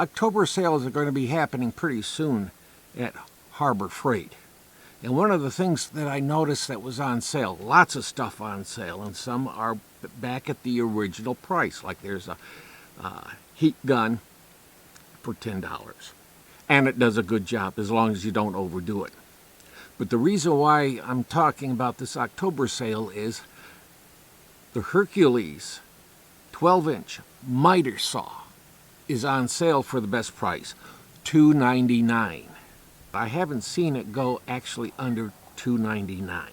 October sales are going to be happening pretty soon at Harbor Freight. And one of the things that I noticed that was on sale, lots of stuff on sale, and some are back at the original price. Like there's a heat gun for $10. And it does a good job as long as you don't overdo it. But the reason why I'm talking about this October sale is the Hercules 12-inch miter saw is on sale for the best price, $2.99. I haven't seen it go actually under $2.99.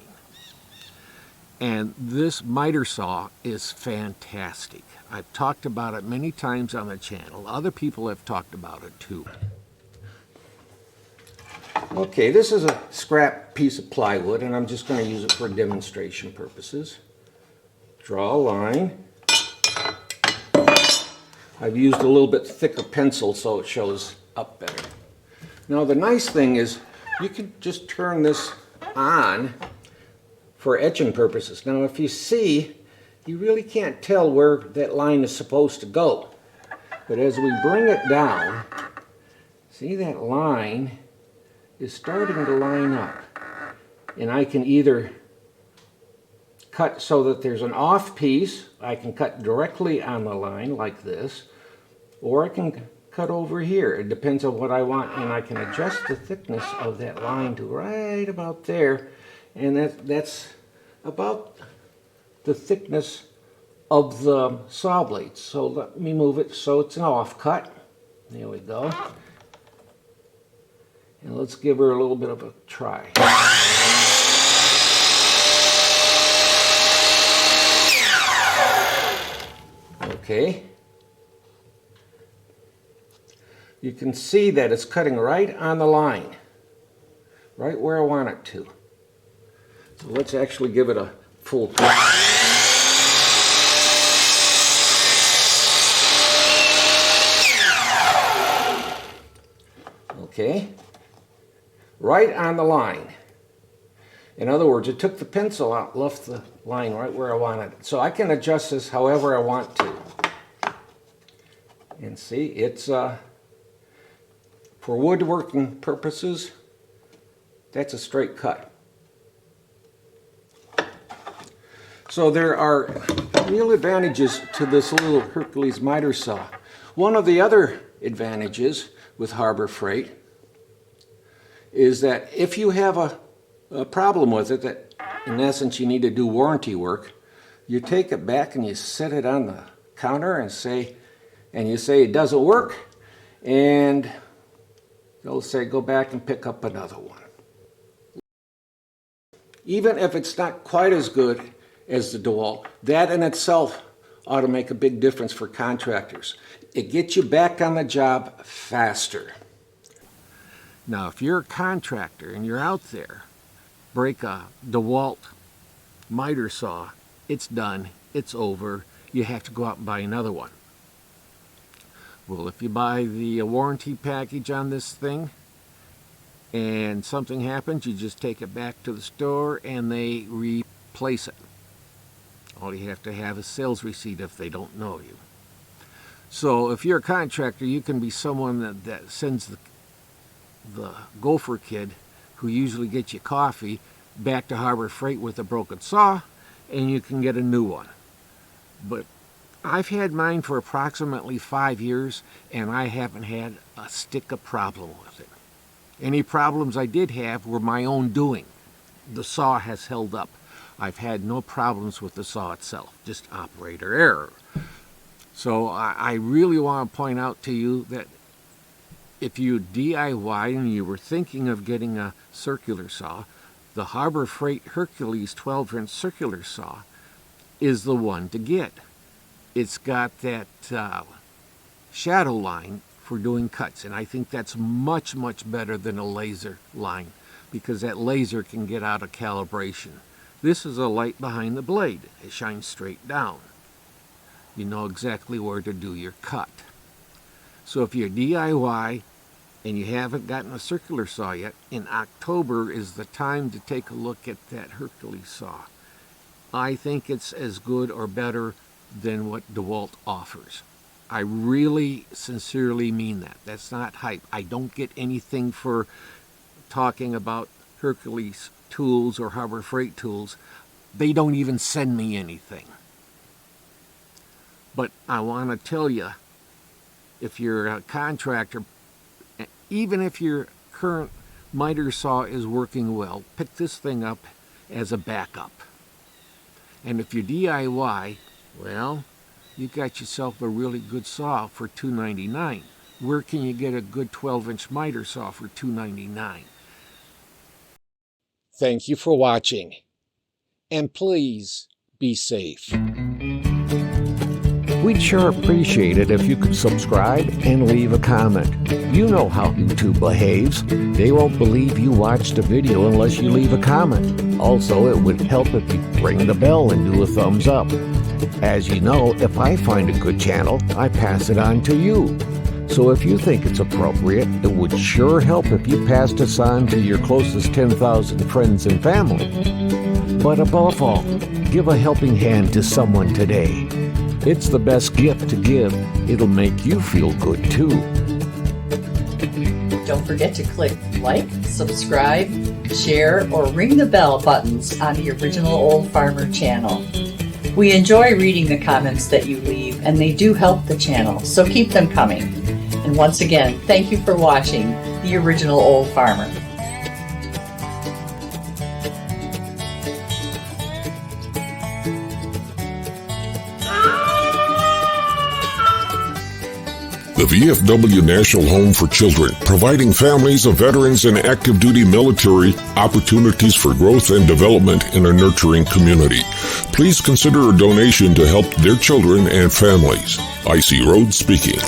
And this miter saw is fantastic. I've talked about it many times on the channel. Other people have talked about it too. Okay, this is a scrap piece of plywood, and I'm just going to use it for demonstration purposes. Draw a line. I've used a little bit thicker pencil so it shows up better. Now the nice thing is you can just turn this on for etching purposes. Now if you see, you really can't tell where that line is supposed to go. But as we bring it down, see that line is starting to line up. And I can either cut so that there's an off piece. I can cut directly on the line like this, or I can cut over here. It depends on what I want, and I can adjust the thickness of that line to right about there, and that's about the thickness of the saw blades. So let me move it so it's an off cut. There we go. And let's give her a little bit of a try. Okay. You can see that it's cutting right on the line, right where I want it to. So let's actually give it a full try. Okay. Right on the line. In other words, it took the pencil out, left the line right where I wanted it. So I can adjust this however I want to. And see, it's for woodworking purposes, that's a straight cut. So there are real advantages to this little Hercules miter saw. One of the other advantages with Harbor Freight is that if you have a problem with it, that in essence you need to do warranty work, you take it back and you set it on the counter and you say it doesn't work, and they'll say go back and pick up another one. Even if it's not quite as good as the DeWalt, that in itself ought to make a big difference for contractors. It gets you back on the job faster. Now, if you're a contractor and you're out there, break a DeWalt miter saw, it's done, it's over, you have to go out and buy another one. Well, if you buy the warranty package on this thing and something happens, you just take it back to the store and they replace it. All you have to have is sales receipt if they don't know you. So if you're a contractor, you can be someone that sends the gopher kid who usually gets you coffee back to Harbor Freight with a broken saw, and you can get a new one. But I've had mine for approximately 5 years, and I haven't had a stick of problem with it. Any problems I did have were my own doing. The saw has held up. I've had no problems with the saw itself, just operator error. So I really want to point out to you that if you DIY and you were thinking of getting a circular saw, the Harbor Freight Hercules 12-inch circular saw is the one to get. It's got that shadow line for doing cuts, and I think that's much, much better than a laser line, because that laser can get out of calibration. This is a light behind the blade. It shines straight down. You know exactly where to do your cut. So if you're DIY and you haven't gotten a circular saw yet, in October is the time to take a look at that Hercules saw. I think it's as good or better than what DeWalt offers. I really sincerely mean that. That's not hype. I don't get anything for talking about Hercules tools or Harbor Freight tools. They don't even send me anything. But I want to tell you, if you're a contractor, even if your current miter saw is working well, pick this thing up as a backup. And if you're DIY, well, you got yourself a really good saw for $2.99. Where can you get a good 12-inch miter saw for $2.99? Thank you for watching, and please be safe. We'd sure appreciate it if you could subscribe and leave a comment. You know how YouTube behaves. They won't believe you watched a video unless you leave a comment. Also, it would help if you ring the bell and do a thumbs up. As you know, if I find a good channel, I pass it on to you. So if you think it's appropriate, it would sure help if you passed us on to your closest 10,000 friends and family. But above all, give a helping hand to someone today. It's the best gift to give. It'll make you feel good too. Don't forget to click like, subscribe, share, or ring the bell buttons on the Original Old Farmer channel. We enjoy reading the comments that you leave, and they do help the channel, so keep them coming. And once again, thank you for watching The Original Old Farmer. The VFW National Home for Children, providing families of veterans and active duty military opportunities for growth and development in a nurturing community. Please consider a donation to help their children and families. I.C. Rhodes speaking.